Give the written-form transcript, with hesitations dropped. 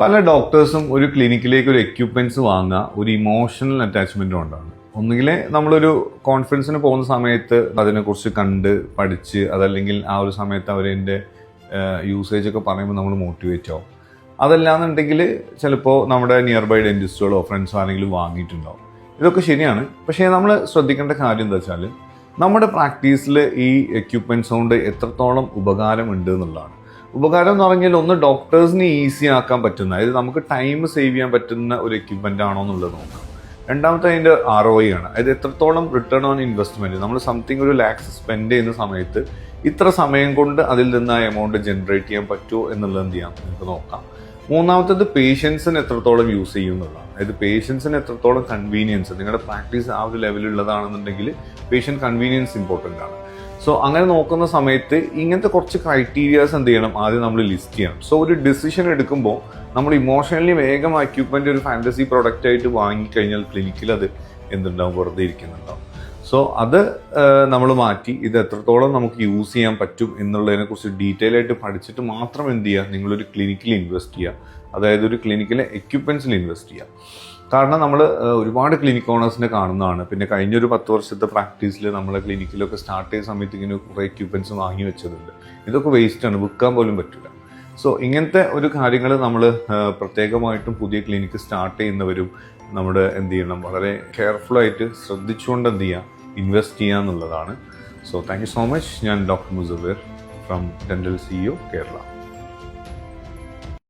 പല ഡോക്ടേഴ്സും ഒരു ക്ലിനിക്കിലേക്ക് ഒരു എക്യുപ്മെന്റ്സ് വാങ്ങുക ഒരു ഇമോഷണൽ അറ്റാച്ച്മെന്റ് കൊണ്ടാണ്. ഒന്നുകിൽ നമ്മളൊരു കോൺഫറൻസിന് പോകുന്ന സമയത്ത് അതിനെക്കുറിച്ച് കണ്ട് പഠിച്ച് അതല്ലെങ്കിൽ ആ ഒരു സമയത്ത് അവരതിൻ്റെ യൂസേജ് ഒക്കെ പറയുമ്പോൾ നമ്മൾ മോട്ടിവേറ്റ് ആവും. അതല്ലാന്നുണ്ടെങ്കിൽ ചിലപ്പോൾ നമ്മുടെ നിയർ ബൈ ഡെന്റിസ്റ്റുകളോ ഫ്രണ്ട്സോ ആരെങ്കിലും വാങ്ങിയിട്ടുണ്ടാവും. ഇതൊക്കെ ശരിയാണ്. പക്ഷേ നമ്മൾ ശ്രദ്ധിക്കേണ്ട കാര്യം എന്താ വെച്ചാൽ നമ്മുടെ പ്രാക്ടീസിൽ ഈ എക്യുപ്മെന്റ്സ് കൊണ്ട് എത്രത്തോളം ഉപകാരം ഉണ്ട് എന്നുള്ളതാണ്. ഉപകാരം എന്ന് പറഞ്ഞാൽ ഒന്ന് ഡോക്ടേഴ്സിന് ഈസി ആക്കാൻ പറ്റുന്ന, അതായത് നമുക്ക് ടൈം സേവ് ചെയ്യാൻ പറ്റുന്ന ഒരു എക്യുപ്മെന്റ് ആണോ എന്നുള്ളത് നോക്കാം. രണ്ടാമത്തെ അതിൻ്റെ ROI ആണ്, അതായത് എത്രത്തോളം റിട്ടേൺ ഓൺ ഇൻവെസ്റ്റ്മെന്റ്. നമ്മൾ സംതിങ് ഒരു ലാക്സ് സ്പെൻഡ് ചെയ്യുന്ന സമയത്ത് ഇത്ര സമയം കൊണ്ട് അതിൽ നിന്ന് ആ എമൗണ്ട് ജനറേറ്റ് ചെയ്യാൻ പറ്റുമോ എന്നുള്ളത് എന്ത് ചെയ്യാം നമുക്ക് നോക്കാം. മൂന്നാമത്തേത് പേഷ്യൻസിന് എത്രത്തോളം യൂസ് ചെയ്യും എന്നുള്ളതാണ്. അതായത് പേഷ്യൻസിന് എത്രത്തോളം കൺവീനിയൻസ്, നിങ്ങളുടെ പ്രാക്ടീസ് ആ ഒരു ലെവലുള്ളതാണെന്നുണ്ടെങ്കിൽ പേഷ്യൻ്റ് കൺവീനിയൻസ് ഇമ്പോർട്ടൻ്റ് ആണ്. സോ അങ്ങനെ നോക്കുന്ന സമയത്ത് ഇങ്ങനത്തെ കുറച്ച് ക്രൈറ്റീരിയാസ് എന്ത് ചെയ്യണം, ആദ്യം നമ്മൾ ലിസ്റ്റ് ചെയ്യണം. സോ ഒരു ഡിസിഷൻ എടുക്കുമ്പോൾ നമ്മൾ ഇമോഷണലി വേഗം എക്യുപ്മെന്റ് ഒരു ഫാന്റസി പ്രൊഡക്റ്റ് ആയിട്ട് വാങ്ങിക്കഴിഞ്ഞാൽ ക്ലിനിക്കിൽ അത് എന്തുണ്ടാവും, വെറുതെ ഇരിക്കുന്നുണ്ടാവും. സോ അത് നമ്മൾ മാറ്റി ഇത് എത്രത്തോളം നമുക്ക് യൂസ് ചെയ്യാൻ പറ്റും എന്നുള്ളതിനെ കുറിച്ച് ഡീറ്റെയിൽ ആയിട്ട് പഠിച്ചിട്ട് മാത്രം എന്ത് ചെയ്യുക, നിങ്ങളൊരു ക്ലിനിക്കിൽ ഇൻവെസ്റ്റ് ചെയ്യുക. അതായത് ഒരു ക്ലിനിക്കിലെ എക്യുപ്മെന്റ്സിൽ ഇൻവെസ്റ്റ് ചെയ്യുക. കാരണം നമ്മൾ ഒരുപാട് ക്ലിനിക് ഓണേഴ്സിനെ കാണുന്നതാണ്. പിന്നെ കഴിഞ്ഞൊരു 10 വർഷത്തെ പ്രാക്ടീസിൽ നമ്മളെ ക്ലിനിക്കിലൊക്കെ സ്റ്റാർട്ട് ചെയ്ത സമയത്ത് ഇങ്ങനെ കുറേ എക്യുപ്മെന്റ്സ് വാങ്ങി വെച്ചതുണ്ട്. ഇതൊക്കെ വേസ്റ്റാണ്, വിൽക്കാൻ പോലും പറ്റില്ല. സോ ഇങ്ങനത്തെ ഒരു കാര്യങ്ങൾ നമ്മൾ പ്രത്യേകമായിട്ടും പുതിയ ക്ലിനിക്ക് സ്റ്റാർട്ട് ചെയ്യുന്നവരും നമ്മുടെ എന്ത് ചെയ്യണം, വളരെ കെയർഫുള്ളായിട്ട് ശ്രദ്ധിച്ചുകൊണ്ട് എന്ത് ചെയ്യുക, ഇൻവെസ്റ്റ് ചെയ്യുക എന്നുള്ളതാണ്. So thank you so much. ഞാൻ doctor Musavvir from dental CEO Kerala.